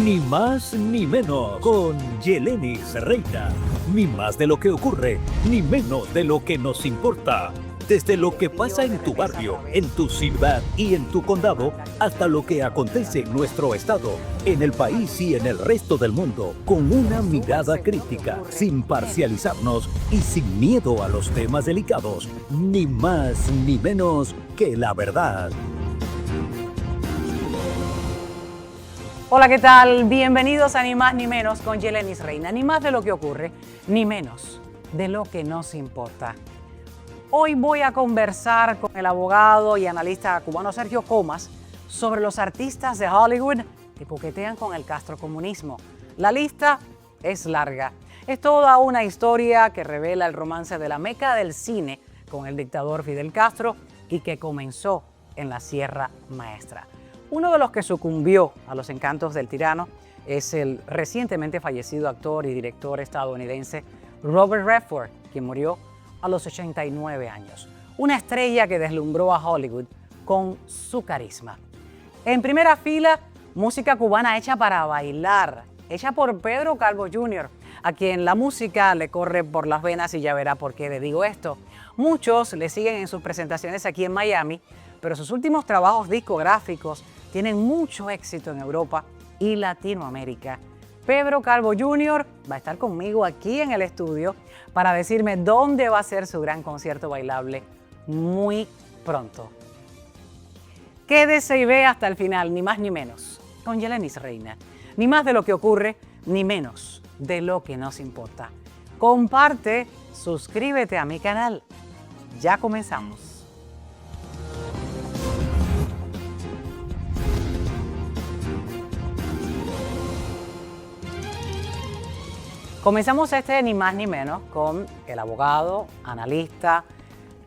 Ni más ni menos con Yelenis Reina. Ni más de lo que ocurre, ni menos de lo que nos importa. Desde lo que pasa en tu barrio, en tu ciudad y en tu condado, hasta lo que acontece en nuestro estado, en el país y en el resto del mundo, con una mirada crítica, sin parcializarnos y sin miedo a los temas delicados, ni más ni menos que la verdad. Hola, ¿qué tal? Bienvenidos a Ni Más Ni Menos con Yelenis Reina. Ni más de lo que ocurre, ni menos de lo que nos importa. Hoy voy a conversar con el abogado y analista cubano Sergio Comas sobre los artistas de Hollywood que coquetean con el castrocomunismo. La lista es larga. Es toda una historia que revela el romance de la meca del cine con el dictador Fidel Castro y que comenzó en la Sierra Maestra. Uno de los que sucumbió a los encantos del tirano es el recientemente fallecido actor y director estadounidense Robert Redford, quien murió a los 89 años. Una estrella que deslumbró a Hollywood con su carisma. En primera fila, música cubana hecha para bailar, hecha por Pedro Calvo Jr., a quien la música le corre por las venas y ya verá por qué le digo esto. Muchos le siguen en sus presentaciones aquí en Miami, pero sus últimos trabajos discográficos tienen mucho éxito en Europa y Latinoamérica. Pedro Calvo Jr. va a estar conmigo aquí en el estudio para decirme dónde va a ser su gran concierto bailable muy pronto. Quédese y ve hasta el final, ni más ni menos, con Yelenis Reina. Ni más de lo que ocurre, ni menos de lo que nos importa. Comparte, suscríbete a mi canal. Ya comenzamos. Comenzamos este Ni Más Ni Menos con el abogado, analista,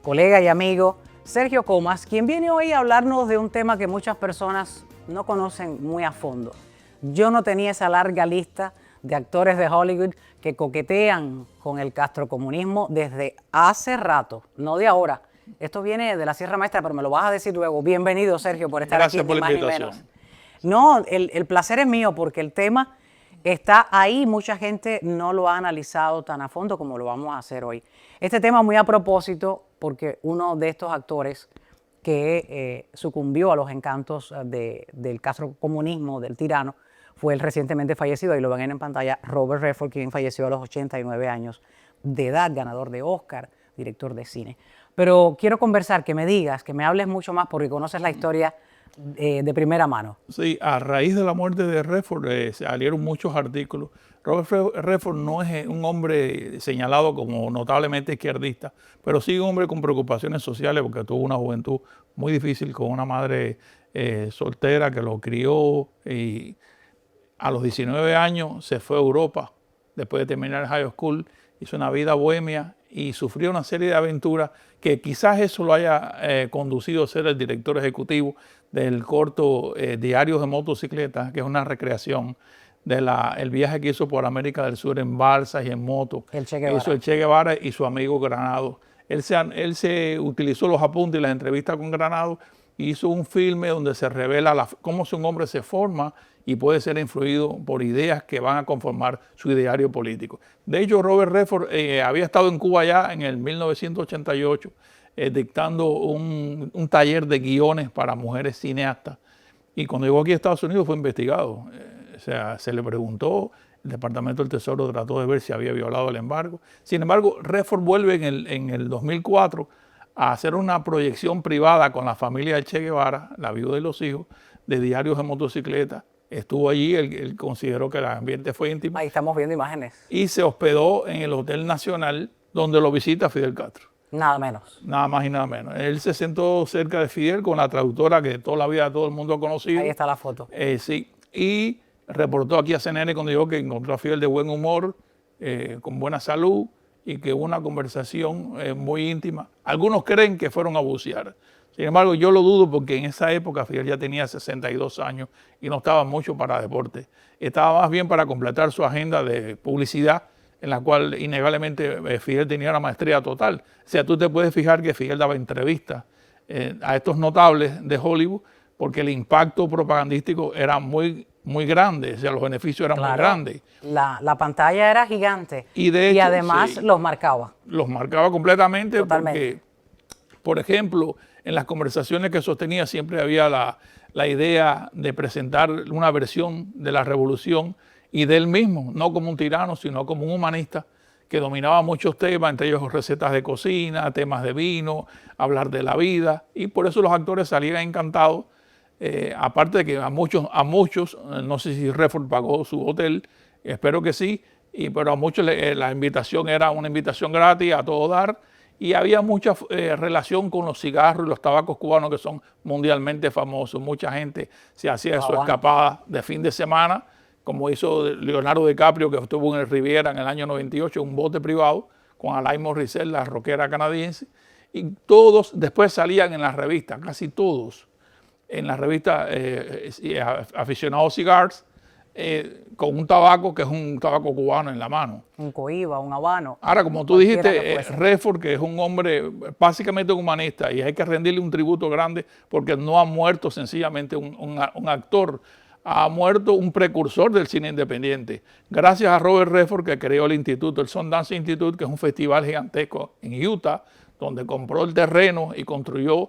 colega y amigo Sergio Comas, quien viene hoy a hablarnos de un tema que muchas personas no conocen muy a fondo. Yo no tenía esa larga lista de actores de Hollywood que coquetean con el castrocomunismo desde hace rato, no de ahora. Esto viene de la Sierra Maestra, pero me lo vas a decir luego. Bienvenido, Sergio, por estar aquí en Ni Más Ni Menos. No, el placer es mío porque el tema está ahí, mucha gente no lo ha analizado tan a fondo como lo vamos a hacer hoy. Este tema muy a propósito porque uno de estos actores que sucumbió a los encantos del castrocomunismo, del tirano, fue el recientemente fallecido, ahí lo ven en pantalla, Robert Redford, quien falleció a los 89 años de edad, ganador de Oscar, director de cine. Pero quiero conversar, que me digas, que me hables mucho más porque conoces la historia de primera mano. Sí, a raíz de la muerte de Redford salieron muchos artículos. Robert Redford no es un hombre señalado como notablemente izquierdista, pero sí un hombre con preocupaciones sociales porque tuvo una juventud muy difícil con una madre soltera que lo crió y a los 19 años se fue a Europa después de terminar high school, hizo una vida bohemia y sufrió una serie de aventuras que quizás eso lo haya conducido a ser el director ejecutivo del corto Diarios de Motocicleta, que es una recreación del viaje que hizo por América del Sur en balsas y en moto. El Che Guevara. Hizo el Che Guevara y su amigo Granado. Él se utilizó los apuntes y las entrevistas con Granado y hizo un filme donde se revela cómo un hombre se forma y puede ser influido por ideas que van a conformar su ideario político. De hecho, Robert Redford había estado en Cuba ya en el 1988 dictando un taller de guiones para mujeres cineastas. Y cuando llegó aquí a Estados Unidos fue investigado. O sea, se le preguntó, el Departamento del Tesoro trató de ver si había violado el embargo. Sin embargo, Redford vuelve en el 2004 a hacer una proyección privada con la familia de Che Guevara, la viuda y los hijos, de Diarios de Motocicleta. Estuvo allí, él consideró que el ambiente fue íntimo. Ahí estamos viendo imágenes. Y se hospedó en el Hotel Nacional, donde lo visita Fidel Castro. Nada menos. Nada más y nada menos. Él se sentó cerca de Fidel con la traductora que toda la vida todo el mundo ha conocido. Ahí está la foto. Sí, y reportó aquí a CNN cuando dijo que encontró a Fidel de buen humor, con buena salud y que hubo una conversación muy íntima. Algunos creen que fueron a bucear. Sin embargo, yo lo dudo porque en esa época Fidel ya tenía 62 años y no estaba mucho para deporte. Estaba más bien para completar su agenda de publicidad, en la cual innegablemente Fidel tenía una maestría total. O sea, tú te puedes fijar que Fidel daba entrevistas a estos notables de Hollywood porque el impacto propagandístico era muy muy grande, o sea, los beneficios eran muy grandes. La pantalla era gigante Y de hecho, además sí, los marcaba. los marcaba completamente. Totalmente. Porque, por ejemplo, en las conversaciones que sostenía siempre había la idea de presentar una versión de la revolución y de él mismo, no como un tirano, sino como un humanista que dominaba muchos temas, entre ellos recetas de cocina, temas de vino, hablar de la vida, y por eso los actores salían encantados. Aparte de que a muchos, no sé si Redford pagó su hotel, espero que sí, pero a muchos la invitación era una invitación gratis a todo dar, y había mucha relación con los cigarros y los tabacos cubanos que son mundialmente famosos. Mucha gente se hacía su escapada de fin de semana, como hizo Leonardo DiCaprio, que estuvo en el Riviera en el año 98, un bote privado, con Alain Morissette, la rockera canadiense, y todos después salían en las revistas, casi todos, en la revista Aficionados Cigars, con un tabaco que es un tabaco cubano en la mano. Un cohiba, un habano. Ahora, como tú dijiste, Redford, que es un hombre básicamente humanista, y hay que rendirle un tributo grande porque no ha muerto sencillamente un actor, ha muerto un precursor del cine independiente. Gracias a Robert Redford, que creó el instituto, el Sundance Institute, que es un festival gigantesco en Utah, donde compró el terreno y construyó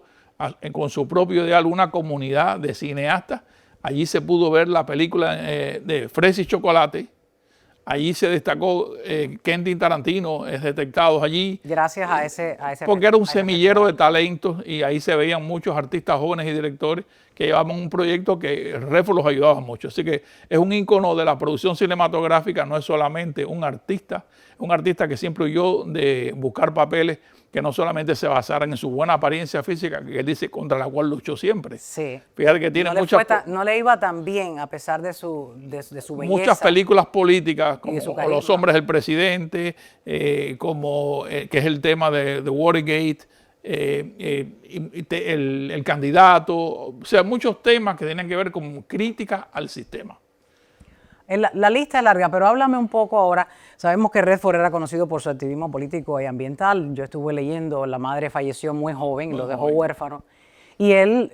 con su propio ideal una comunidad de cineastas. Allí se pudo ver la película de Fresa y Chocolate. Allí se destacó Quentin Tarantino, es detectado allí. Gracias a ese porque era un semillero de talentos y ahí se veían muchos artistas jóvenes y directores que llevaban un proyecto que Redford los ayudaba mucho. Así que es un ícono de la producción cinematográfica, no es solamente un artista que siempre huyó de buscar papeles que no solamente se basaran en su buena apariencia física, que él dice contra la cual luchó siempre. Sí. Fíjate que tiene no le iba tan bien a pesar de su belleza. Muchas películas políticas, como Los hombres del presidente, como que es el tema de Watergate, el candidato, o sea, muchos temas que tienen que ver con crítica al sistema. La lista es larga, pero háblame un poco ahora. Sabemos que Redford era conocido por su activismo político y ambiental. Yo estuve leyendo, la madre falleció muy joven, lo dejó huérfano. Y él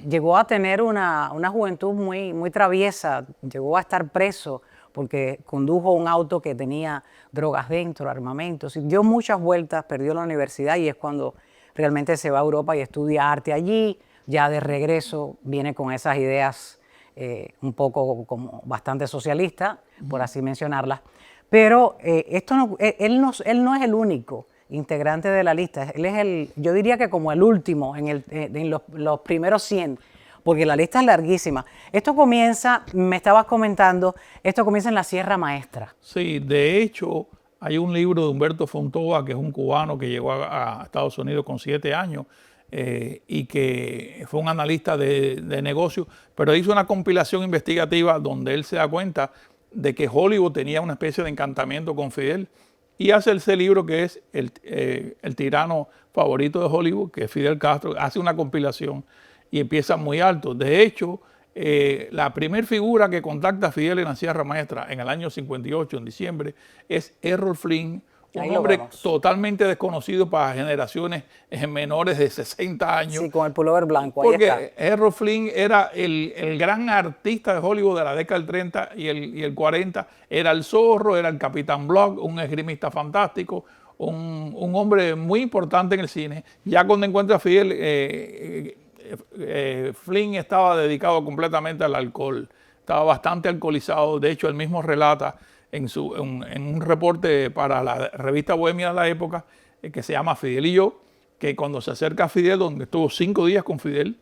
llegó a tener una juventud muy traviesa, llegó a estar preso porque condujo un auto que tenía drogas dentro, armamentos, y dio muchas vueltas, perdió la universidad y es cuando realmente se va a Europa y estudia arte allí. Ya de regreso viene con esas ideas un poco como bastante socialista, por así mencionarlas. Pero él no es el único integrante de la lista. Él es yo diría que como el último en los primeros 100, porque la lista es larguísima. Esto comienza, me estabas comentando, esto comienza en la Sierra Maestra. Sí, de hecho, hay un libro de Humberto Fontova, que es un cubano que llegó a Estados Unidos con 7 años, y que fue un analista de negocios, pero hizo una compilación investigativa donde él se da cuenta de que Hollywood tenía una especie de encantamiento con Fidel, y hace ese libro que es el tirano favorito de Hollywood, que es Fidel Castro. Hace una compilación y empieza muy alto. De hecho, la primer figura que contacta a Fidel en la Sierra Maestra en el año 58, en diciembre, es Errol Flynn, un hombre totalmente desconocido para generaciones menores de 60 años. Sí, con el pullover blanco. Ahí está. Porque Errol Flynn era el gran artista de Hollywood de la década del 30 y el 40. Era el Zorro, era el Capitán Block, un esgrimista fantástico, un hombre muy importante en el cine. Ya cuando encuentra a Fidel, Flynn estaba dedicado completamente al alcohol. Estaba bastante alcoholizado. De hecho, él mismo relata en un reporte para la revista Bohemia de la época, que se llama Fidel y yo, que cuando se acerca a Fidel, donde estuvo 5 días con Fidel,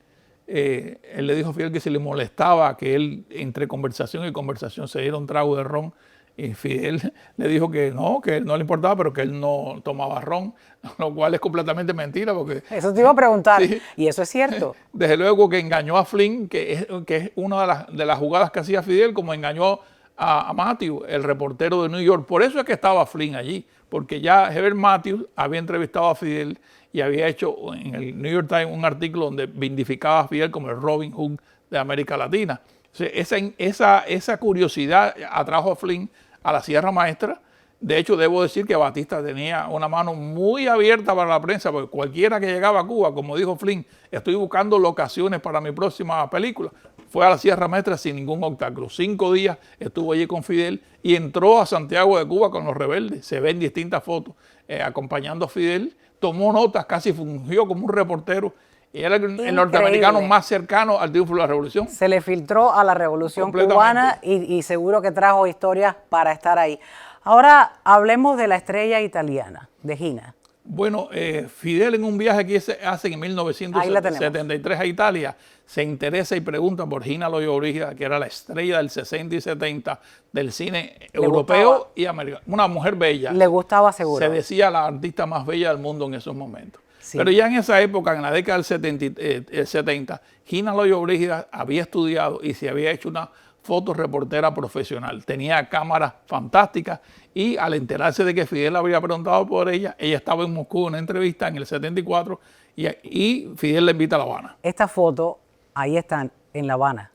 él le dijo a Fidel que se le molestaba que él, entre conversación y conversación, se diera un trago de ron. Y Fidel le dijo que no le importaba, pero que él no tomaba ron, lo cual es completamente mentira. Porque eso te iba a preguntar, sí, y eso es cierto. Desde luego que engañó a Flynn, que es una de las jugadas que hacía Fidel, como engañó a Matthews, el reportero de New York. Por eso es que estaba Flynn allí, porque ya Herbert Matthews había entrevistado a Fidel y había hecho en el New York Times un artículo donde vindificaba a Fidel como el Robin Hood de América Latina. O sea, esa curiosidad atrajo a Flynn a la Sierra Maestra. De hecho, debo decir que Batista tenía una mano muy abierta para la prensa, porque cualquiera que llegaba a Cuba, como dijo Flynn, estoy buscando locaciones para mi próxima película. fue a la Sierra Maestra sin ningún obstáculo. 5 días estuvo allí con Fidel y entró a Santiago de Cuba con los rebeldes. Se ven distintas fotos acompañando a Fidel. Tomó notas, casi fungió como un reportero. Y era el norteamericano más cercano al triunfo de la revolución. Se le filtró a la revolución cubana y seguro que trajo historias para estar ahí. Ahora hablemos de la estrella italiana, de Gina. Bueno, Fidel en un viaje que hace en 1973 a Italia, se interesa y pregunta por Gina Lollobrigida, que era la estrella del 60 y 70 del cine europeo y americano. Una mujer bella. Le gustaba seguro. Se decía la artista más bella del mundo en esos momentos. Sí. Pero ya en esa época, en la década del 70, Gina Lollobrigida había estudiado y se había hecho una fotoreportera profesional. Tenía cámaras fantásticas y al enterarse de que Fidel había preguntado por ella, ella estaba en Moscú en una entrevista en el 74 y Fidel la invita a La Habana. Esta foto, ahí están, en La Habana.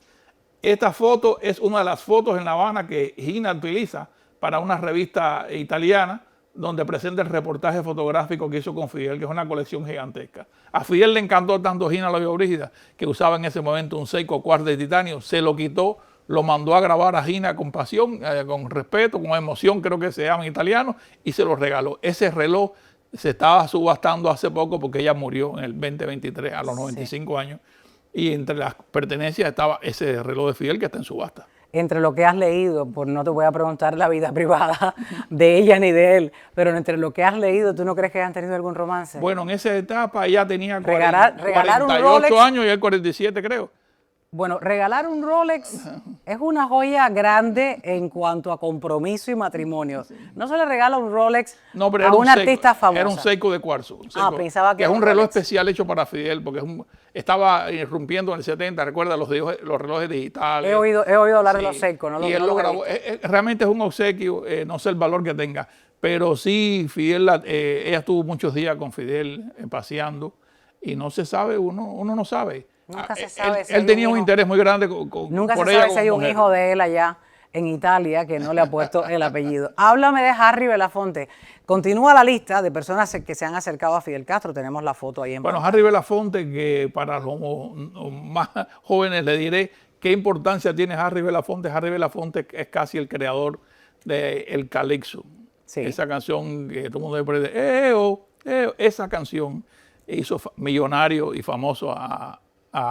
Esta foto es una de las fotos en La Habana que Gina utiliza para una revista italiana donde presenta el reportaje fotográfico que hizo con Fidel, que es una colección gigantesca. A Fidel le encantó tanto Gina Lollobrigida, que usaba en ese momento un Seiko Quartz de titanio, se lo quitó, lo mandó a grabar a Gina con pasión, con respeto, con emoción, creo que se llama en italiano, y se lo regaló. Ese reloj se estaba subastando hace poco porque ella murió en el 2023 a los 95 años, y entre las pertenencias estaba ese reloj de Fidel que está en subasta. Entre lo que has leído, pues no te voy a preguntar la vida privada de ella ni de él, pero entre lo que has leído, ¿tú no crees que hayan tenido algún romance? Bueno, en esa etapa ella tenía regalar 48 un Rolex, años y él 47, creo. Bueno, regalar un Rolex es una joya grande en cuanto a compromiso y matrimonio. No se le regala un Rolex a una artista famosa. Era un Seiko de cuarzo. Pensaba que es era un reloj especial hecho para Fidel, porque estaba irrumpiendo en el 70, recuerda los relojes digitales. He oído hablar de los Seiko, ¿no? Y él lo grabó. Realmente es un obsequio, no sé el valor que tenga, pero sí, Fidel, ella estuvo muchos días con Fidel paseando y no se sabe, uno no sabe. Nunca se sabe él tenía un interés muy grande Nunca por se ella sabe si hay un hijo de él allá en Italia que no le ha puesto el apellido. Háblame de Harry Belafonte. Continúa la lista de personas que se han acercado a Fidel Castro. Tenemos la foto ahí en pantalla. Harry Belafonte, que para los más jóvenes le diré qué importancia tiene Harry Belafonte. Harry Belafonte es casi el creador del calipso. Sí. Esa canción que todo el mundo debe esa canción hizo millonario y famoso a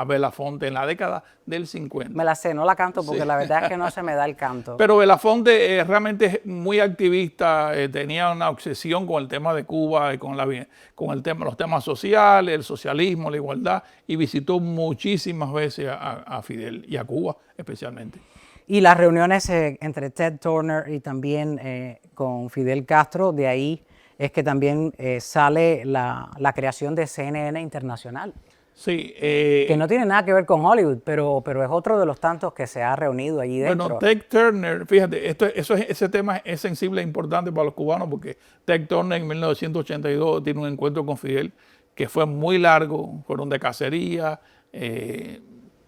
Belafonte en la década del 50. Me la sé, no la canto porque la verdad es que no se me da el canto. Pero Belafonte realmente es muy activista, tenía una obsesión con el tema de Cuba y con los temas sociales, el socialismo, la igualdad, y visitó muchísimas veces a Fidel y a Cuba especialmente. Y las reuniones entre Ted Turner y también con Fidel Castro, de ahí es que también sale la creación de CNN Internacional. Sí, que no tiene nada que ver con Hollywood, pero es otro de los tantos que se ha reunido allí dentro. Bueno, Ted Turner, fíjate, ese tema es sensible e importante para los cubanos porque Ted Turner en 1982 tiene un encuentro con Fidel que fue muy largo, fueron de cacería,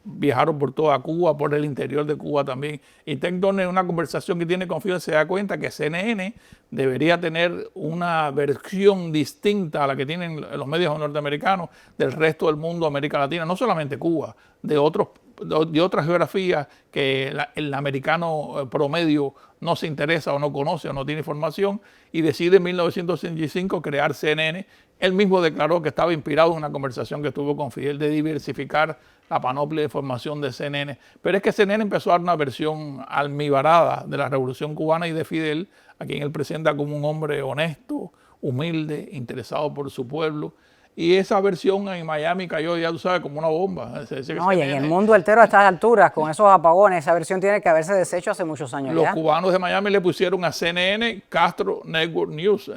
viajaron por toda Cuba, por el interior de Cuba también. Y Ted Turner en una conversación que tiene con Fidel se da cuenta que CNN debería tener una versión distinta a la que tienen los medios norteamericanos del resto del mundo, América Latina, no solamente Cuba, de otras geografías que el americano promedio no se interesa o no conoce o no tiene información, y decide en 1965 crear CNN. Él mismo declaró que estaba inspirado en una conversación que tuvo con Fidel de diversificar la panoplia de información de CNN. Pero es que CNN empezó a dar una versión almibarada de la Revolución Cubana y de Fidel, a quien él presenta como un hombre honesto, humilde, interesado por su pueblo. Y esa versión en Miami cayó, ya tú sabes, como una bomba. No, y en el mundo entero a estas alturas, con esos apagones, esa versión tiene que haberse deshecho hace muchos años. Los cubanos de Miami le pusieron a CNN Castro Network News.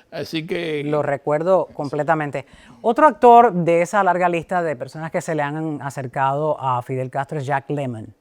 Así que... Lo recuerdo completamente. Otro actor de esa larga lista de personas que se le han acercado a Fidel Castro es Jack Lemmon.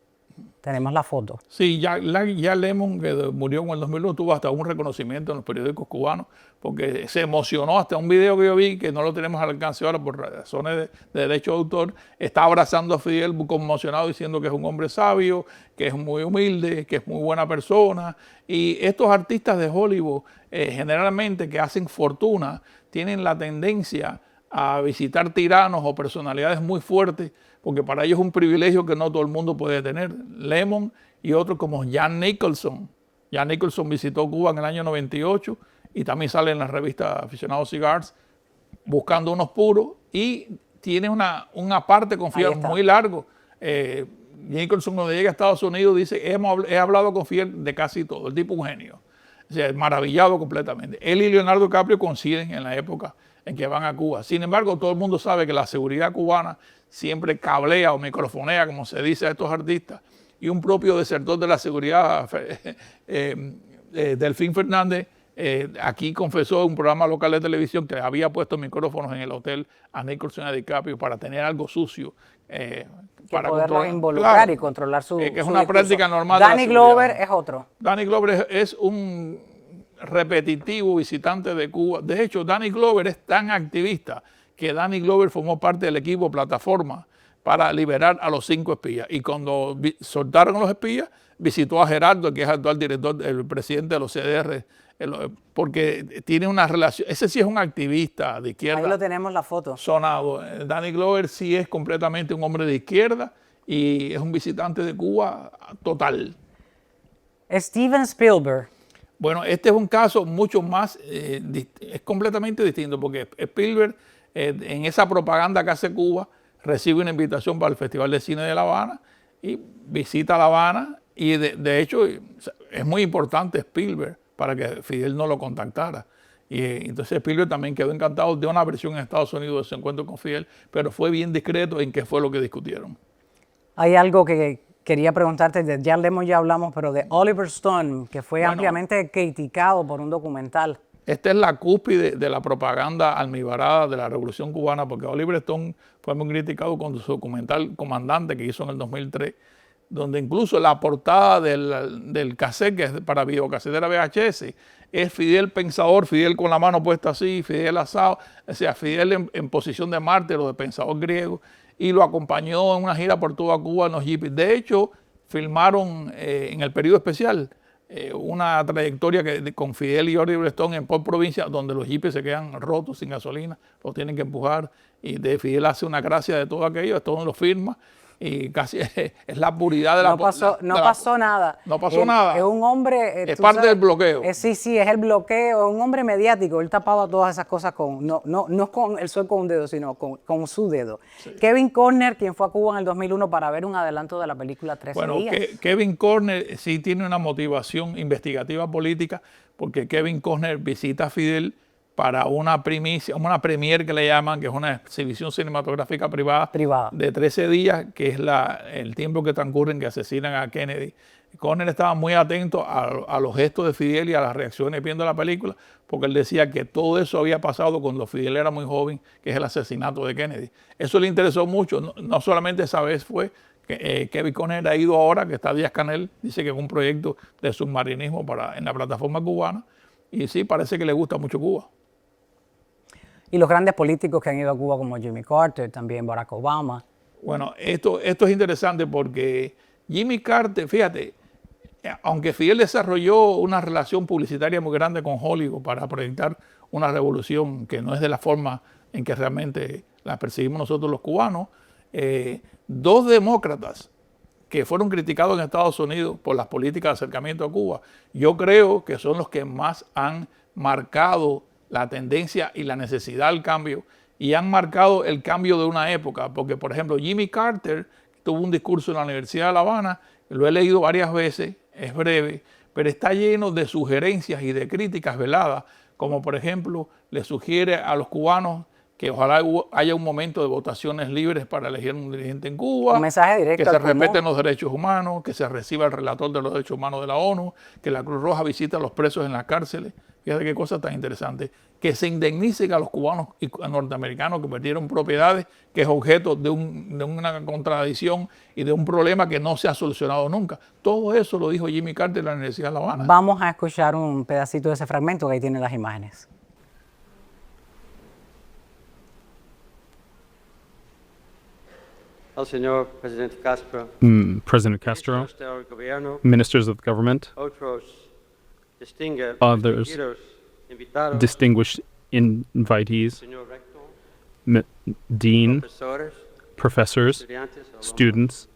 Tenemos la foto. Sí, Jack Lemmon, que murió en el 2001, tuvo hasta un reconocimiento en los periódicos cubanos, porque se emocionó hasta un video que yo vi, que no lo tenemos al alcance ahora por razones de derecho de autor, está abrazando a Fidel conmocionado diciendo que es un hombre sabio, que es muy humilde, que es muy buena persona. Y estos artistas de Hollywood, generalmente que hacen fortuna, tienen la tendencia a visitar tiranos o personalidades muy fuertes, porque para ellos es un privilegio que no todo el mundo puede tener. Lemon y otros como Jan Nicholson. Jan Nicholson visitó Cuba en el año 98 y también sale en la revista Aficionados Cigars buscando unos puros y tiene una parte con Fidel muy largo. Nicholson cuando llega a Estados Unidos dice, he hablado con Fidel de casi todo, el tipo un genio. O sea, maravillado completamente. Él y Leonardo DiCaprio coinciden en la época en que van a Cuba. Sin embargo, todo el mundo sabe que la seguridad cubana siempre cablea o microfonea, como se dice a estos artistas, y un propio desertor de la seguridad, Delfín Fernández, aquí confesó en un programa local de televisión que había puesto micrófonos en el hotel a Nicholson y a DiCaprio para tener algo sucio. Para poderlos involucrar, claro, y controlar su que es su una discurso. práctica normal. Danny Glover es otro. Danny Glover es un repetitivo visitante de Cuba. De hecho, Danny Glover es tan activista que Danny Glover formó parte del equipo Plataforma para liberar a los 5 espías. Y cuando soltaron a los espías, visitó a Gerardo, que es actual director, el presidente de los CDR, porque tiene una relación. Ese sí es un activista de izquierda. Ahí lo tenemos la foto. Sonado. Danny Glover sí es completamente un hombre de izquierda y es un visitante de Cuba total. Steven Spielberg. Bueno, este es un caso mucho más, es completamente distinto, porque Spielberg en esa propaganda que hace Cuba recibe una invitación para el Festival de Cine de La Habana y visita La Habana y de hecho es muy importante Spielberg para que Fidel no lo contactara. Y entonces Spielberg también quedó encantado de una versión en Estados Unidos de su encuentro con Fidel, pero fue bien discreto en qué fue lo que discutieron. Hay algo que quería preguntarte, de Jan Lemon ya hablamos, pero de Oliver Stone, que fue ampliamente criticado por un documental. Esta es la cúspide de la propaganda almibarada de la Revolución Cubana, porque Oliver Stone fue muy criticado con su documental Comandante que hizo en el 2003, donde incluso la portada del cassette, que es para videocasetera VHS, es Fidel pensador, Fidel con la mano puesta así, Fidel asado, o sea, Fidel en posición de mártir o de pensador griego, y lo acompañó en una gira por toda Cuba en los jipes. De hecho, filmaron en el periodo especial una trayectoria con Fidel y Oliver Stone en Port Provincia, donde los jipes se quedan rotos sin gasolina, los tienen que empujar, y Fidel hace una gracia de todo aquello, Stone lo firma, y casi es la puridad de la... No pasó nada. No pasó nada. Es un hombre... es parte del bloqueo. Sí, es el bloqueo, es un hombre mediático. Él tapaba todas esas cosas no con el sol con un dedo, sino con su dedo. Sí. Kevin Costner, quien fue a Cuba en el 2001 para ver un adelanto de la película 13 días. Kevin Costner sí tiene una motivación investigativa política, porque Kevin Costner visita a Fidel para una primicia, una premiere que le llaman, que es una exhibición cinematográfica privada. De 13 días, que es el tiempo que transcurre en que asesinan a Kennedy. Costner estaba muy atento a los gestos de Fidel y a las reacciones viendo la película, porque él decía que todo eso había pasado cuando Fidel era muy joven, que es el asesinato de Kennedy. Eso le interesó mucho, no solamente esa vez fue que Kevin Costner ha ido ahora, que está Díaz-Canel, dice que es un proyecto de submarinismo en la plataforma cubana, y sí, parece que le gusta mucho Cuba. Y los grandes políticos que han ido a Cuba como Jimmy Carter, también Barack Obama. Bueno, esto es interesante porque Jimmy Carter, fíjate, aunque Fidel desarrolló una relación publicitaria muy grande con Hollywood para proyectar una revolución que no es de la forma en que realmente la percibimos nosotros los cubanos, 2 demócratas que fueron criticados en Estados Unidos por las políticas de acercamiento a Cuba, yo creo que son los que más han marcado la tendencia y la necesidad del cambio, y han marcado el cambio de una época, porque por ejemplo Jimmy Carter tuvo un discurso en la Universidad de La Habana, lo he leído varias veces, es breve, pero está lleno de sugerencias y de críticas veladas, como por ejemplo le sugiere a los cubanos que ojalá haya un momento de votaciones libres para elegir un dirigente en Cuba, un mensaje directo que se respeten los derechos humanos, que se reciba el relator de los derechos humanos de la ONU, que la Cruz Roja visite a los presos en las cárceles. Fíjate qué cosa tan interesante. Que se indemnicen a los cubanos y norteamericanos que perdieron propiedades, que es objeto de una contradicción y de un problema que no se ha solucionado nunca. Todo eso lo dijo Jimmy Carter en la Universidad de La Habana. Vamos a escuchar un pedacito de ese fragmento que ahí tiene las imágenes. Al señor Presidente Castro, President Castro, ministers of the government, others, distinguished invitees, Dean, profesores, professors, estudiantes, students,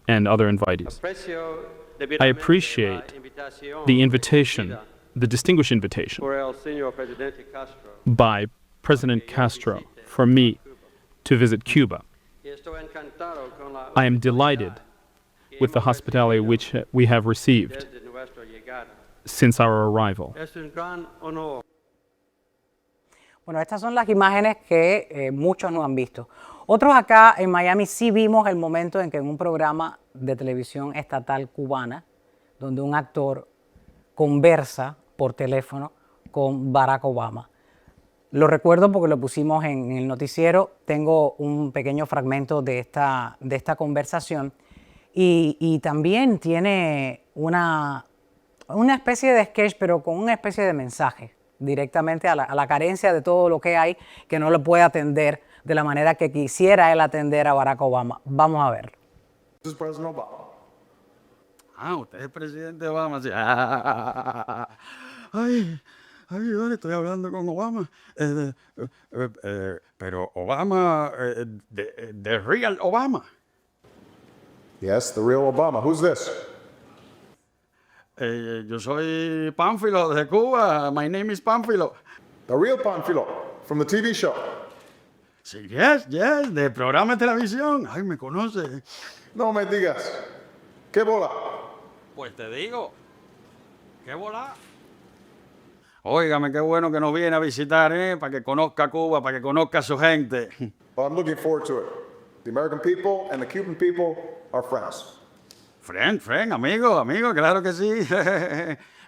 and other invitees. aprecio I debidamente appreciate la invitación the invitation, recibida the distinguished invitation por el señor presidente Castro. by President Castro for me to visit Cuba. Y estoy encantado con la I am delighted with the hospitality which we have received desde nuestra llegada. since our arrival. Es un gran honor. Bueno, estas son las imágenes que muchos no han visto. Otros acá en Miami sí vimos el momento en que en un programa de televisión estatal cubana, donde un actor conversa por teléfono con Barack Obama. Lo recuerdo porque lo pusimos en el noticiero. Tengo un pequeño fragmento de esta conversación y también tiene una especie de sketch, pero con una especie de mensaje directamente a la carencia de todo lo que hay, que no lo puede atender de la manera que quisiera él atender a Barack Obama. Vamos a ver. This is President Obama. Usted es el presidente Obama. Sí. Ay, ¿dónde estoy hablando con Obama? Pero Obama, the real Obama. Yes, the real Obama. Who's this? Yo soy Pánfilo de Cuba. My name is Pánfilo. The real Panfilo from the TV show. Sí, yes, de programa de televisión. Ay, me conoce. No me digas. ¿Qué bola? Pues te digo, ¿qué bola? Óigame, qué bueno que nos viene a visitar, para que conozca Cuba, para que conozca a su gente. Well, I'm looking forward to it. The American people and the Cuban people are friends. Friend, amigo, claro que sí.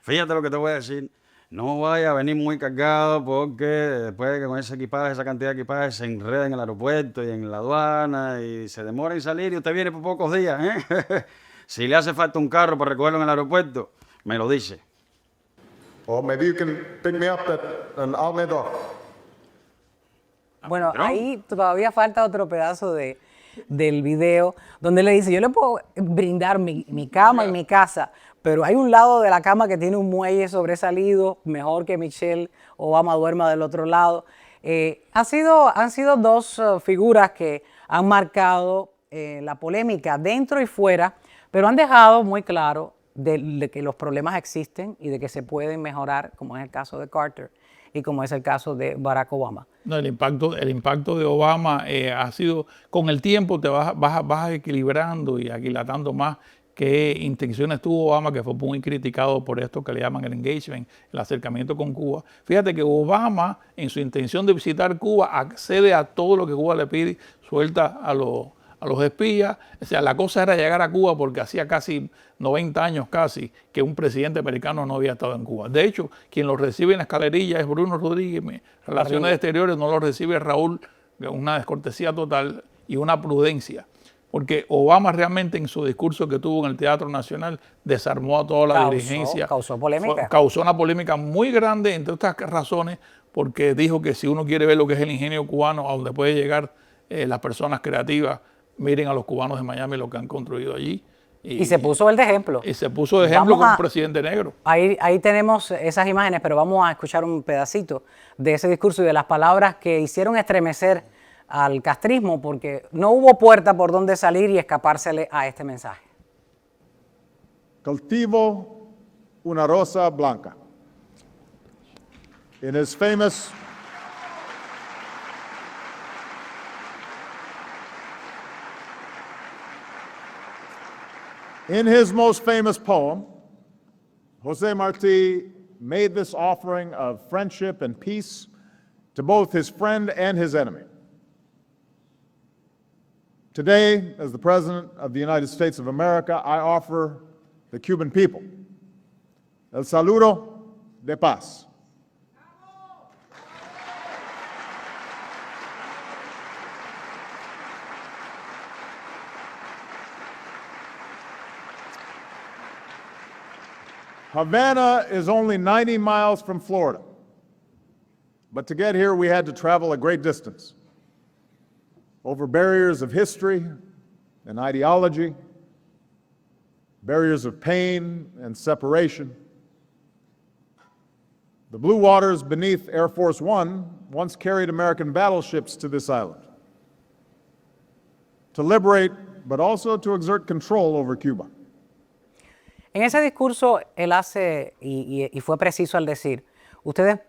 Fíjate lo que te voy a decir. No vaya a venir muy cargado porque después que con ese equipaje, esa cantidad de equipaje, se enreda en el aeropuerto y en la aduana y se demora en salir y usted viene por pocos días, ¿eh? Si le hace falta un carro para recogerlo en el aeropuerto, me lo dice. Well, maybe you can pick me up at an Almeida. Bueno, Pedro. ahí todavía falta otro pedazo del video donde le dice, yo le puedo brindar mi cama y mi casa, pero hay un lado de la cama que tiene un muelle sobresalido, mejor que Michelle Obama duerma del otro lado. Han sido dos figuras que han marcado la polémica dentro y fuera, pero han dejado muy claro de que los problemas existen y de que se pueden mejorar, como es el caso de Carter y como es el caso de Barack Obama. No, el impacto de Obama ha sido, con el tiempo te vas equilibrando y aquilatando más qué intenciones tuvo Obama, que fue muy criticado por esto que le llaman el engagement, el acercamiento con Cuba. Fíjate que Obama, en su intención de visitar Cuba, accede a todo lo que Cuba le pide, suelta a los espías. O sea, la cosa era llegar a Cuba porque hacía casi 90 años casi que un presidente americano no había estado en Cuba. De hecho, quien lo recibe en la escalerilla es Bruno Rodríguez. Relaciones Exteriores no lo recibe Raúl, una descortesía total y una prudencia. Porque Obama realmente en su discurso que tuvo en el Teatro Nacional desarmó a toda la dirigencia. Causó polémica. Causó una polémica muy grande, entre otras razones, porque dijo que si uno quiere ver lo que es el ingenio cubano, a donde puede llegar las personas creativas, miren a los cubanos de Miami lo que han construido allí. Y se puso el de ejemplo. Y se puso de ejemplo como un presidente negro. Ahí tenemos esas imágenes, pero vamos a escuchar un pedacito de ese discurso y de las palabras que hicieron estremecer al castrismo, porque no hubo puerta por donde salir y escapársele a este mensaje. Cultivo una rosa blanca. In his most famous poem, José Martí made this offering of friendship and peace to both his friend and his enemy. Today, as the President of the United States of America, I offer the Cuban people el saludo de paz. Havana is only 90 miles from Florida, but to get here we had to travel a great distance, over barriers of history and ideology, barriers of pain and separation. The blue waters beneath Air Force One once carried American battleships to this island to liberate, but also to exert control over Cuba. En ese discurso él hace, y fue preciso al decir, ustedes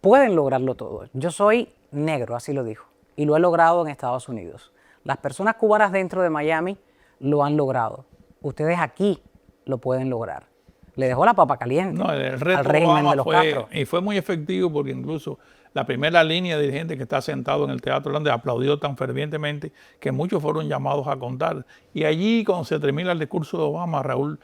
pueden lograrlo todo. Yo soy negro, así lo dijo, y lo he logrado en Estados Unidos. Las personas cubanas dentro de Miami lo han logrado. Ustedes aquí lo pueden lograr. Le dejó la papa caliente No, el reto al régimen Obama de los Castro. y fue muy efectivo porque incluso la primera línea de dirigentes que está sentado en el Teatro Grande aplaudió tan fervientemente que muchos fueron llamados a contar. Y allí, cuando se termina el discurso de Obama, Raúl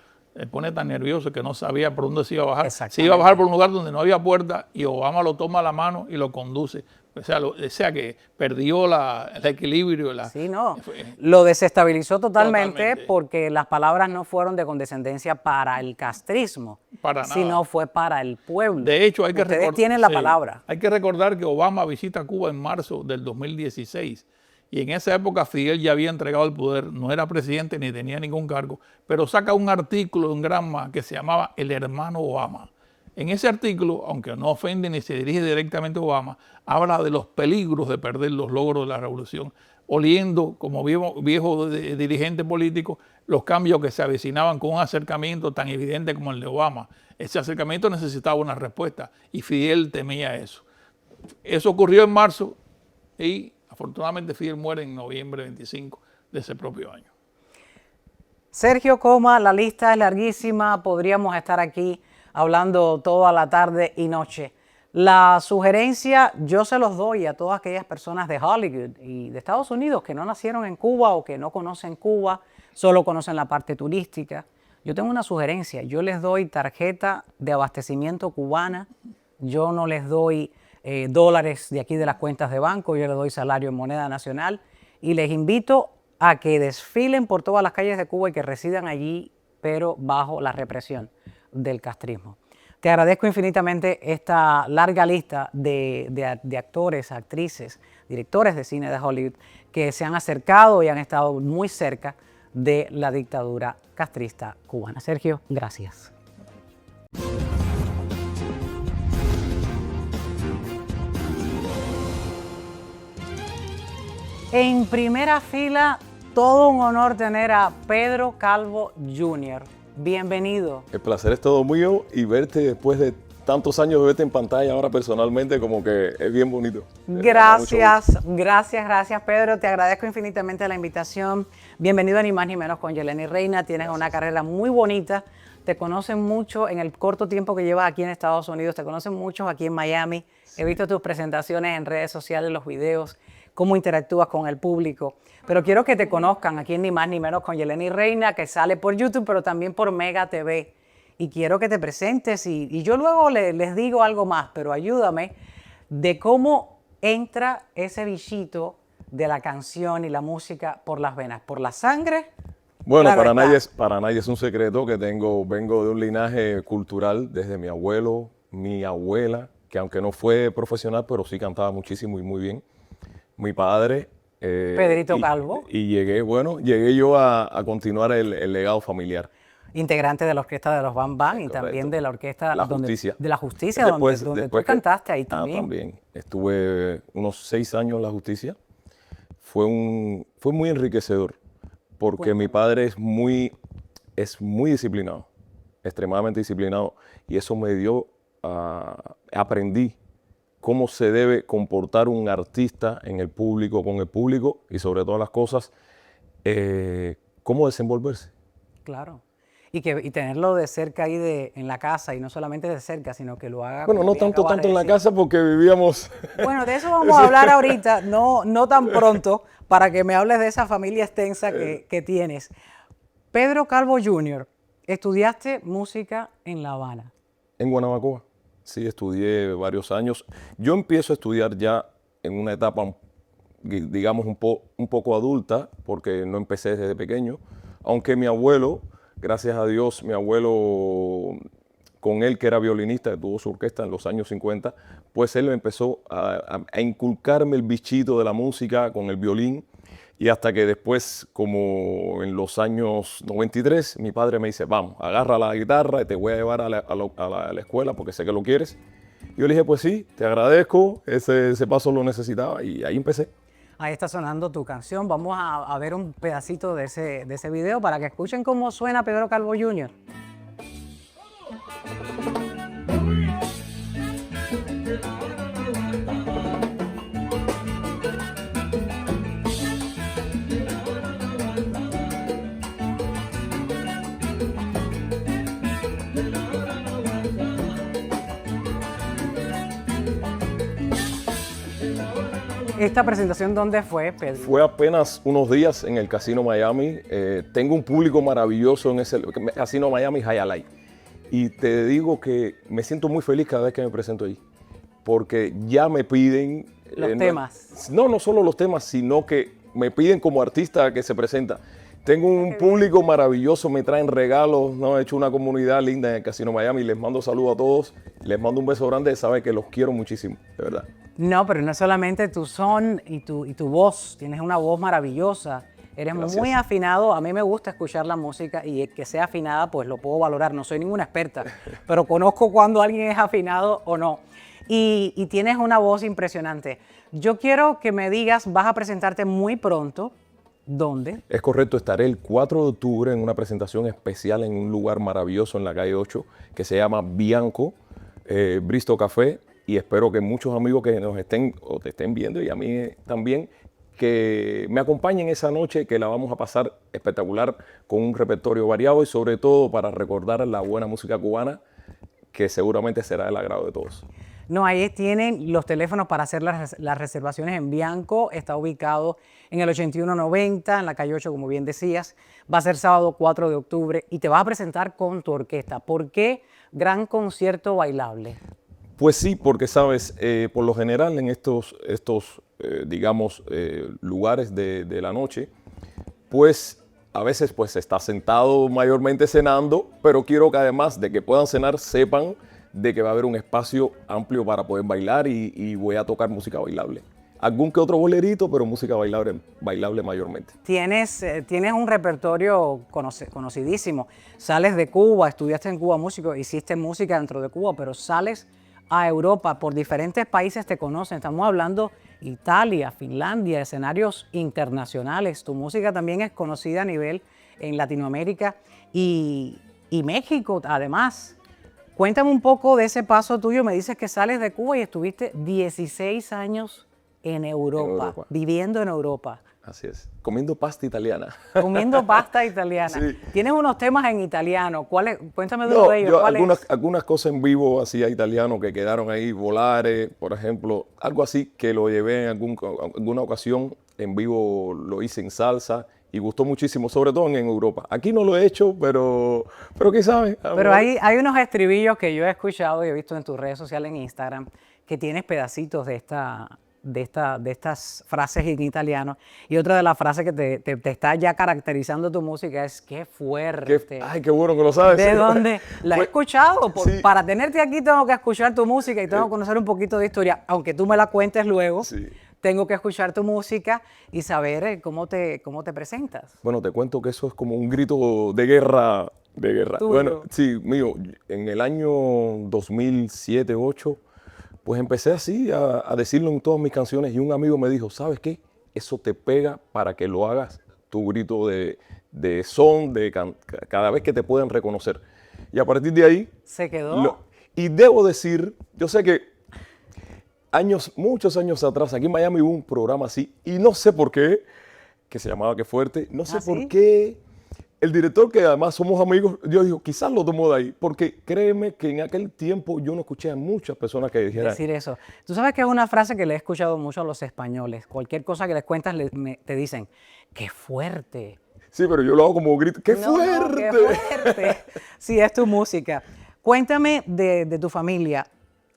pone tan nervioso que no sabía por dónde se iba a bajar. Se iba a bajar por un lugar donde no había puerta y Obama lo toma a la mano y lo conduce. O sea que perdió el equilibrio. Sí, no. Lo desestabilizó totalmente porque las palabras no fueron de condescendencia para el castrismo, sino fue para el pueblo. De hecho, hay que Ustedes tienen la palabra. Hay que recordar que Obama visita Cuba en marzo del 2016 y en esa época Fidel ya había entregado el poder, no era presidente ni tenía ningún cargo, pero saca un artículo en Granma que se llamaba El hermano Obama. En ese artículo, aunque no ofende ni se dirige directamente a Obama, habla de los peligros de perder los logros de la revolución, oliendo como viejo dirigente político los cambios que se avecinaban con un acercamiento tan evidente como el de Obama. Ese acercamiento necesitaba una respuesta y Fidel temía eso. Eso ocurrió en marzo y afortunadamente Fidel muere en noviembre 25 de ese propio año. Sergio Coma, la lista es larguísima, podríamos estar aquí hablando toda la tarde y noche. La sugerencia yo se los doy a todas aquellas personas de Hollywood y de Estados Unidos que no nacieron en Cuba o que no conocen Cuba, solo conocen la parte turística. Yo tengo una sugerencia, yo les doy tarjeta de abastecimiento cubana, yo no les doy dólares de aquí de las cuentas de banco, yo les doy salario en moneda nacional y les invito a que desfilen por todas las calles de Cuba y que residan allí, pero bajo la represión del castrismo. Te agradezco infinitamente esta larga lista de actores, actrices, directores de cine de Hollywood que se han acercado y han estado muy cerca de la dictadura castrista cubana. Sergio, gracias. En primera fila, todo un honor tener a Pedro Calvo Jr. Bienvenido. El placer es todo mío y verte después de tantos años de verte en pantalla ahora personalmente como que es bien bonito. Gracias, gracias Pedro, te agradezco infinitamente la invitación. Bienvenido a Ni Más Ni Menos con Yeleni Reina, tienes una carrera muy bonita, te conocen mucho en el corto tiempo que llevas aquí en Estados Unidos, te conocen muchos aquí en Miami, he visto tus presentaciones en redes sociales, los videos, cómo interactúas con el público. Pero quiero que te conozcan aquí en Ni Más Ni Menos con Yeleni Reina, que sale por YouTube, pero también por Mega TV. Y quiero que te presentes y yo luego les digo algo más, pero ayúdame de cómo entra ese bichito de la canción y la música por las venas, por la sangre. Bueno, Claro para nadie es un secreto que vengo de un linaje cultural desde mi abuelo, mi abuela, que aunque no fue profesional, pero sí cantaba muchísimo y muy bien. Mi padre. Pedrito Calvo. Y llegué yo a continuar el legado familiar. Integrante de la orquesta de los Bam Bam y también de la orquesta La Justicia. De la Justicia, Después donde tú cantaste ahí también. También. Estuve unos 6 años en la Justicia. Fue muy enriquecedor porque mi padre es muy disciplinado, extremadamente disciplinado, y eso me dio, aprendí cómo se debe comportar un artista en el público, con el público y sobre todas las cosas, cómo desenvolverse. Claro. Y tenerlo de cerca ahí en la casa, y no solamente de cerca, sino que lo haga. Bueno, no tanto en la casa porque vivíamos. Bueno, de eso vamos a hablar ahorita, no tan pronto, para que me hables de esa familia extensa que tienes. Pedro Calvo Jr., ¿estudiaste música en La Habana? En Guanabacoa. Sí, estudié varios años. Yo empiezo a estudiar ya en una etapa, digamos, un poco adulta, porque no empecé desde pequeño, aunque mi abuelo, gracias a Dios, mi abuelo, con él que era violinista, que tuvo su orquesta en los años 50, pues él empezó a inculcarme el bichito de la música con el violín, y hasta que después, como en los años 93, mi padre me dice, vamos, agarra la guitarra y te voy a llevar a la escuela porque sé que lo quieres. Yo le dije, pues sí, te agradezco, ese paso lo necesitaba y ahí empecé. Ahí está sonando tu canción. Vamos a ver un pedacito de ese video para que escuchen cómo suena Pedro Calvo Jr. ¿Esta presentación dónde fue, Pedro? Fue apenas unos días en el Casino Miami. Tengo un público maravilloso en ese Casino Miami Hialeah. Y te digo que me siento muy feliz cada vez que me presento ahí. Porque ya me piden... Los temas. No solo los temas, sino que me piden como artista que se presenta. Tengo un público maravilloso, me traen regalos, ¿no? He hecho una comunidad linda en el Casino Miami. Les mando saludos a todos, les mando un beso grande, saben que los quiero muchísimo, de verdad. No, pero no solamente tu son y tu voz, tienes una voz maravillosa, eres Gracias. muy afinado, a mí me gusta escuchar la música y que sea afinada pues lo puedo valorar, no soy ninguna experta, pero conozco cuando alguien es afinado o no. Y tienes una voz impresionante. Yo quiero que me digas, vas a presentarte muy pronto, ¿dónde? Es correcto, estaré el 4 de octubre en una presentación especial en un lugar maravilloso en la calle 8 que se llama Bianco, Bristol Café, y espero que muchos amigos que nos estén o te estén viendo y a mí también, que me acompañen esa noche, que la vamos a pasar espectacular con un repertorio variado y sobre todo para recordar la buena música cubana que seguramente será del agrado de todos. No, ahí tienen los teléfonos para hacer las reservaciones en Bianco. Está ubicado en el 8190, en la calle 8, como bien decías. Va a ser sábado 4 de octubre y te vas a presentar con tu orquesta. ¿Por qué gran concierto bailable? Pues sí, porque sabes, por lo general en estos lugares de la noche, pues a veces pues está sentado mayormente cenando, pero quiero que además de que puedan cenar, sepan de que va a haber un espacio amplio para poder bailar y voy a tocar música bailable. Algún que otro bolerito, pero música bailable mayormente. Tienes un repertorio conocidísimo. Sales de Cuba, estudiaste en Cuba músico, hiciste música dentro de Cuba, pero sales a Europa, por diferentes países te conocen. Estamos hablando Italia, Finlandia, escenarios internacionales. Tu música también es conocida a nivel en Latinoamérica y México, además. Cuéntame un poco de ese paso tuyo. Me dices que sales de Cuba y estuviste 16 años en Europa, viviendo en Europa. Así es, comiendo pasta italiana. Comiendo pasta italiana. Sí. Tienes unos temas en italiano. Cuéntame de uno de ellos. Algunas cosas en vivo hacía italiano que quedaron ahí, Volare, por ejemplo, algo así que lo llevé en alguna ocasión en vivo, lo hice en salsa y gustó muchísimo, sobre todo en Europa. Aquí no lo he hecho, pero quién sabe. Pero hay unos estribillos que yo he escuchado y he visto en tus redes sociales, en Instagram, que tienes pedacitos de estas frases en italiano. Y otra de las frases que te está ya caracterizando tu música es qué fuerte. Ay, qué bueno que lo sabes. ¿De dónde? La he escuchado. Sí. Para tenerte aquí tengo que escuchar tu música y tengo que conocer un poquito de historia. Aunque tú me la cuentes luego, Sí. tengo que escuchar tu música y saber cómo te presentas. Bueno, te cuento que eso es como un grito de guerra. Tuyo. Bueno, sí, mío. En el año 2007-2008, pues empecé así a decirlo en todas mis canciones y un amigo me dijo, ¿sabes qué? Eso te pega para que lo hagas, tu grito de son, cada vez que te puedan reconocer. Y a partir de ahí... Se quedó. Y debo decir, yo sé que muchos años atrás, aquí en Miami hubo un programa así, y no sé por qué, que se llamaba Qué Fuerte, no sé por ¿sí? qué. El director, que además somos amigos, yo digo, quizás lo tomó de ahí, porque créeme que en aquel tiempo yo no escuché a muchas personas que dijeran... Decir eso. Tú sabes que es una frase que le he escuchado mucho a los españoles. Cualquier cosa que les cuentas te dicen, ¡qué fuerte! Sí, pero yo lo hago como grito, ¡qué fuerte! ¡Qué fuerte! Sí, es tu música. Cuéntame de tu familia.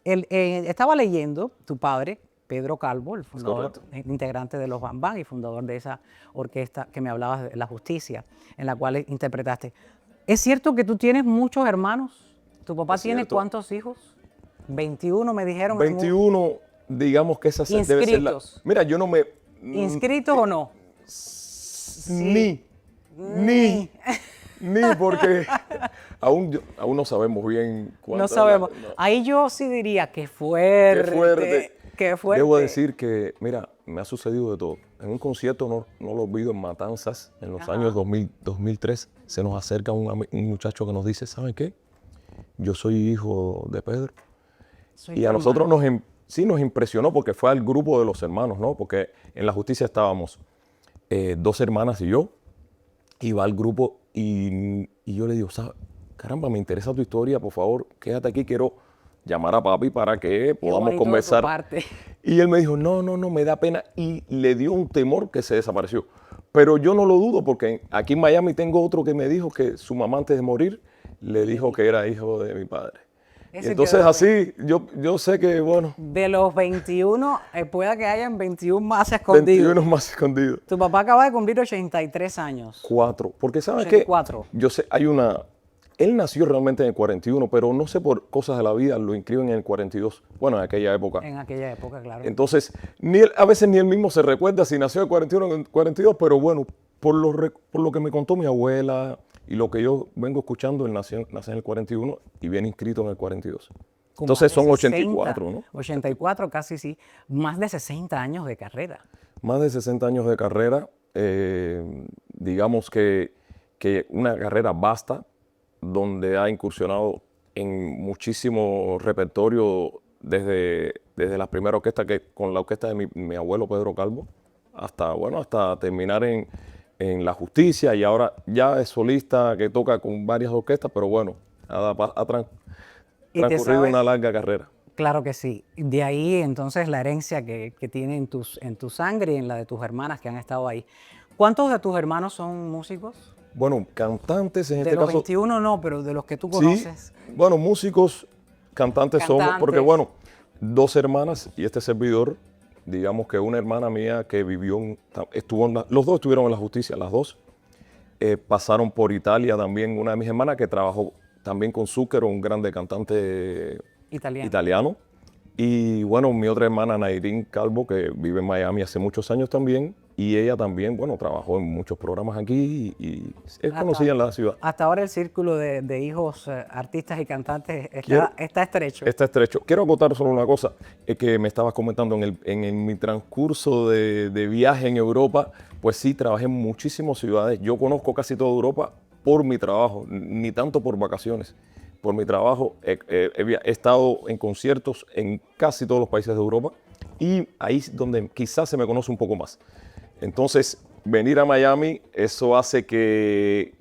Estaba leyendo, tu padre, Pedro Calvo, el fundador, integrante de los Bambam y fundador de esa orquesta que me hablabas de La Justicia, en la cual interpretaste. ¿Es cierto que tú tienes muchos hermanos? ¿Tu papá tiene cuántos hijos? 21 me dijeron. 21, digamos que esa debe ser la... Inscritos. Mira, yo no me... ¿Inscritos o no? Ni. Ni porque aún no sabemos bien cuánto. No sabemos. No. Ahí yo sí diría que fuerte. Qué fuerte. Qué fuerte. Debo decir que, mira, me ha sucedido de todo. En un concierto, no lo olvido, en Matanzas, en los años 2003, se nos acerca un muchacho que nos dice, ¿saben qué? Yo soy hijo de Pedro. Soy Y a tu nosotros hermano. sí nos impresionó porque fue al grupo de los hermanos, ¿no? Porque en la justicia estábamos 2 hermanas y yo, y va al grupo y yo le digo, caramba, me interesa tu historia, por favor, quédate aquí, quiero llamar a papi para que podamos bonito de tu conversar. parte. Y él me dijo, no, me da pena, y le dio un temor que se desapareció. Pero yo no lo dudo porque aquí en Miami tengo otro que me dijo que su mamá antes de morir le dijo que era hijo de mi padre. Ese Entonces quedó así, yo sé que, bueno, De los 21, pueda que hayan 21 más escondidos. 21 más escondidos. Tu papá acaba de cumplir 83 años. 4. Porque ¿sabes qué? 84. Yo sé, él nació realmente en el 41, pero no sé por cosas de la vida lo inscriben en el 42. Bueno, en aquella época. En aquella época, claro. Entonces, a veces ni él mismo se recuerda si nació en el 41 o en el 42, pero bueno, por lo que me contó mi abuela y lo que yo vengo escuchando, él nació en el 41 y viene inscrito en el 42. Con Entonces más de son 60, 84, ¿no? 84 casi sí. Más de 60 años de carrera. Más de 60 años de carrera, digamos que una carrera vasta, donde ha incursionado en muchísimo repertorio desde la primera orquesta, con la orquesta de mi abuelo Pedro Calvo, hasta terminar en La Justicia, y ahora ya es solista que toca con varias orquestas, pero bueno, ha transcurrido una larga carrera. Claro que sí. De ahí entonces la herencia que tiene en tu sangre y en la de tus hermanas que han estado ahí. ¿Cuántos de tus hermanos son músicos? Bueno, cantantes en De este los caso. 21 no, pero de los que tú Sí, conoces. bueno, músicos, cantantes somos, porque Cantantes. bueno, 2 hermanas y este servidor, digamos que una hermana mía que los dos estuvieron en La Justicia, las dos. Pasaron por Italia también, una de mis hermanas que trabajó también con Zucchero, un grande cantante italiano. Y bueno, mi otra hermana, Nairín Calvo, que vive en Miami hace muchos años también, y ella también, bueno, trabajó en muchos programas aquí y es conocida en la ciudad. Hasta ahora el círculo de hijos artistas y cantantes está estrecho. Está estrecho. Quiero acotar solo una cosa, que me estabas comentando en mi transcurso de viaje en Europa, pues sí, trabajé en muchísimas ciudades. Yo conozco casi toda Europa por mi trabajo, ni tanto por vacaciones. Por mi trabajo he estado en conciertos en casi todos los países de Europa y ahí es donde quizás se me conoce un poco más. Entonces, venir a Miami, eso hace que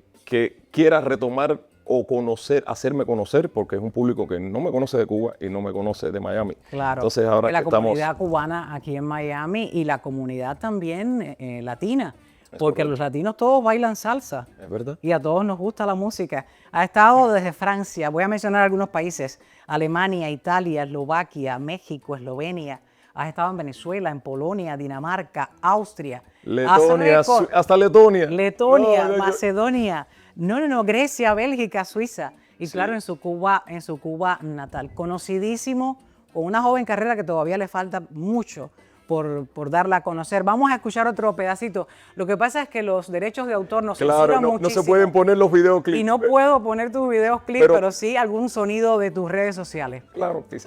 quiera retomar o hacerme conocer, porque es un público que no me conoce de Cuba y no me conoce de Miami. Claro, entonces ahora la que estamos... comunidad cubana aquí en Miami y la comunidad también latina, porque correcto. los latinos todos bailan salsa. Es verdad. Y a todos nos gusta la música. Ha estado desde Francia, voy a mencionar algunos países, Alemania, Italia, Eslovaquia, México, Eslovenia. Has estado en Venezuela, en Polonia, Dinamarca, Austria. Letonia, hasta Letonia. Letonia, No, Macedonia. No, Grecia, Bélgica, Suiza. Y claro, en su Cuba natal. Conocidísimo, con una joven carrera que todavía le falta mucho por darla a conocer. Vamos a escuchar otro pedacito. Lo que pasa es que los derechos de autor nos censuran no muchísimo. se pueden poner los videoclips. Y no puedo poner tus videos clips, pero sí algún sonido de tus redes sociales. Claro, sí.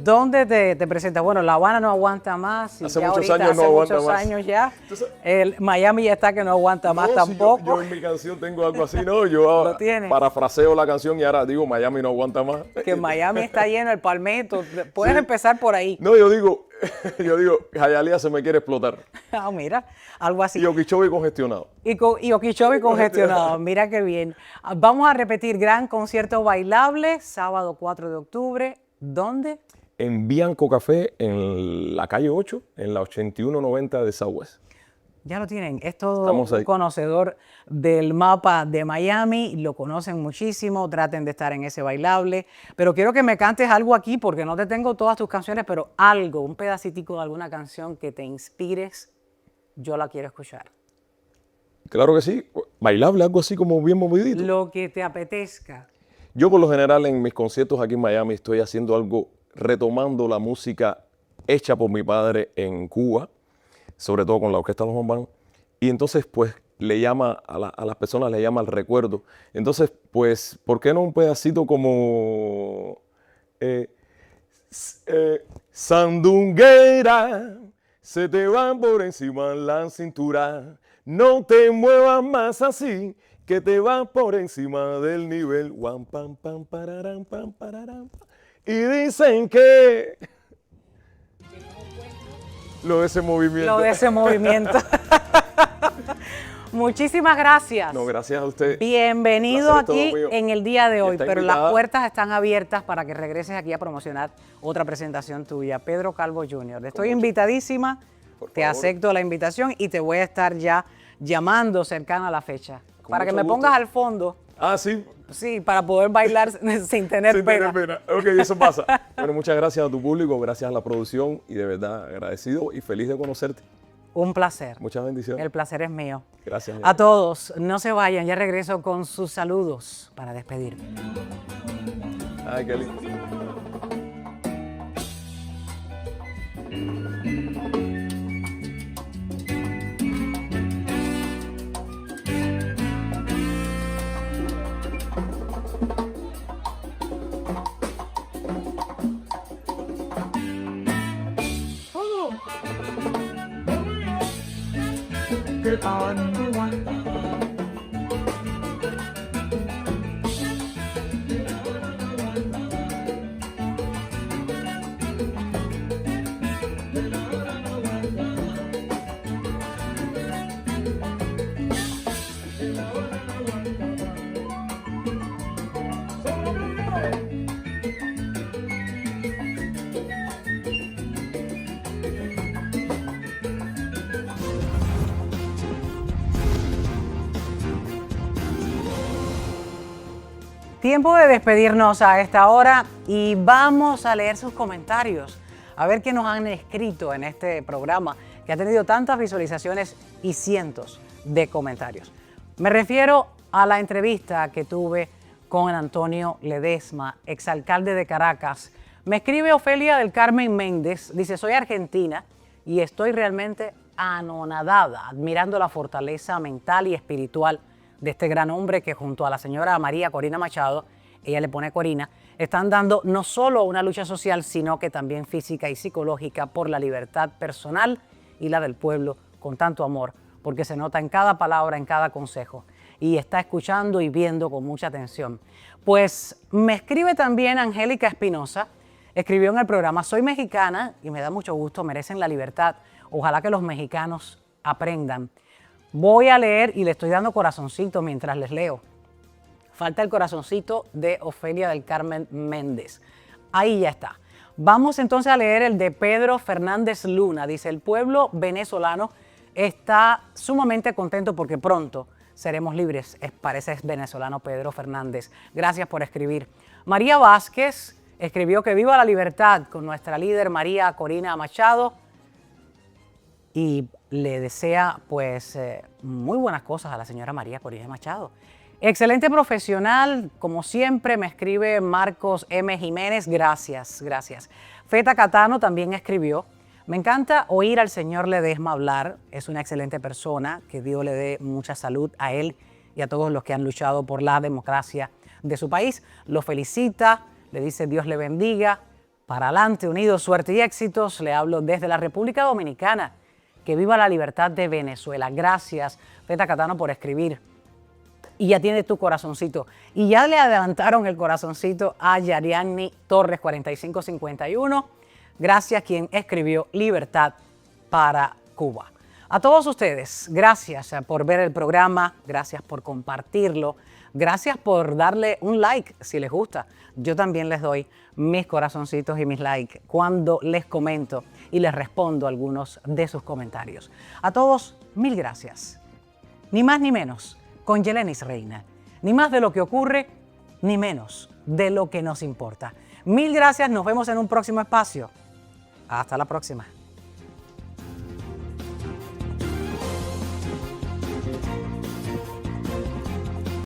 ¿Dónde te presentas? Bueno, La Habana no aguanta más. Y Hace ya muchos ahorita, años no hace aguanta muchos más. años ya. El Miami ya está que no aguanta más No, si tampoco. yo en mi canción tengo algo así, ¿no? Yo Lo tienes. parafraseo la canción y ahora digo Miami no aguanta más. Que Miami está lleno, el Palmetto. Puedes Sí. empezar por ahí. No, yo digo, Hialeah se me quiere explotar. Ah, mira, algo así. Y Okeechobee congestionado. Y Okeechobee congestionado. Mira qué bien. Vamos a repetir gran concierto bailable, sábado 4 de octubre. ¿Dónde? En Bianco Café, en la calle 8, en la 8190 de Southwest. Ya lo tienen. Es todo Estamos un ahí. conocedor del mapa de Miami. Lo conocen muchísimo. Traten de estar en ese bailable. Pero quiero que me cantes algo aquí porque no te tengo todas tus canciones, pero algo, un pedacitico de alguna canción que te inspires. Yo la quiero escuchar. Claro que sí. Bailable, algo así como bien movidito. Lo que te apetezca. Yo por lo general en mis conciertos aquí en Miami estoy haciendo algo, retomando la música hecha por mi padre en Cuba, sobre todo con la orquesta Los Bambán, y entonces pues le llama a las personas, le llama al recuerdo. Entonces pues, ¿por qué no un pedacito como Sandunguera, se te van por encima la cintura, no te muevas más así, que te vas por encima del nivel. Guam, pam, pam, pararam, pam, pararam, pam. Y dicen que lo de ese movimiento. Lo de ese movimiento. Muchísimas gracias. No, gracias a usted. Bienvenido Placer es todo aquí mío. en el día de hoy, Está pero invitada. las puertas están abiertas para que regreses aquí a promocionar otra presentación tuya. Pedro Calvo Jr. Estoy invitadísima, Por te favor. acepto la invitación y te voy a estar ya llamando cercana a la fecha. Con Para que mucho me gusto. pongas al fondo, Ah, sí. sí, para poder bailar sin tener Sin pena. tener pena. Ok, eso pasa. Bueno, muchas gracias a tu público, gracias a la producción y de verdad agradecido y feliz de conocerte. Un placer. Muchas bendiciones. El placer es mío. Gracias. A todos, no se vayan, ya regreso con sus saludos para despedirme. Ay, qué lindo. Tiempo de despedirnos a esta hora y vamos a leer sus comentarios, a ver qué nos han escrito en este programa que ha tenido tantas visualizaciones y cientos de comentarios. Me refiero a la entrevista que tuve con Antonio Ledesma, exalcalde de Caracas. Me escribe Ofelia del Carmen Méndez, dice: soy argentina y estoy realmente anonadada, admirando la fortaleza mental y espiritual de este gran hombre que junto a la señora María Corina Machado, ella le pone Corina, están dando no solo una lucha social, sino que también física y psicológica por la libertad personal y la del pueblo con tanto amor, porque se nota en cada palabra, en cada consejo, y está escuchando y viendo con mucha atención. Pues me escribe también Angélica Espinosa, escribió en el programa: soy mexicana y me da mucho gusto, merecen la libertad, ojalá que los mexicanos aprendan. Voy a leer y le estoy dando corazoncito mientras les leo. Falta el corazoncito de Ofelia del Carmen Méndez. Ahí ya está. Vamos entonces a leer el de Pedro Fernández Luna. Dice: el pueblo venezolano está sumamente contento porque pronto seremos libres. Parece es venezolano Pedro Fernández. Gracias por escribir. María Vázquez escribió que viva la libertad con nuestra líder María Corina Machado y le desea pues muy buenas cosas a la señora María Corina Machado. Excelente profesional, como siempre, me escribe Marcos M. Jiménez, gracias, gracias. Feta Catano también escribió: me encanta oír al señor Ledesma hablar, es una excelente persona, que Dios le dé mucha salud a él y a todos los que han luchado por la democracia de su país. Lo felicita, le dice Dios le bendiga, Para adelante, unidos, suerte y éxitos. Le hablo desde la República Dominicana. Que viva la libertad de Venezuela. Gracias, Reta Catano, por escribir. Y ya tiene tu corazoncito. Y ya le adelantaron el corazoncito a Yariani Torres 4551. Gracias, quien escribió Libertad para Cuba. A todos ustedes, gracias por ver el programa, gracias por compartirlo, gracias por darle un like si les gusta. Yo también les doy mis corazoncitos y mis likes cuando les comento y les respondo algunos de sus comentarios. A todos, mil gracias. Ni más ni menos con Yelenis Reina. Ni más de lo que ocurre, ni menos de lo que nos importa. Mil gracias, nos vemos en un próximo espacio. Hasta la próxima.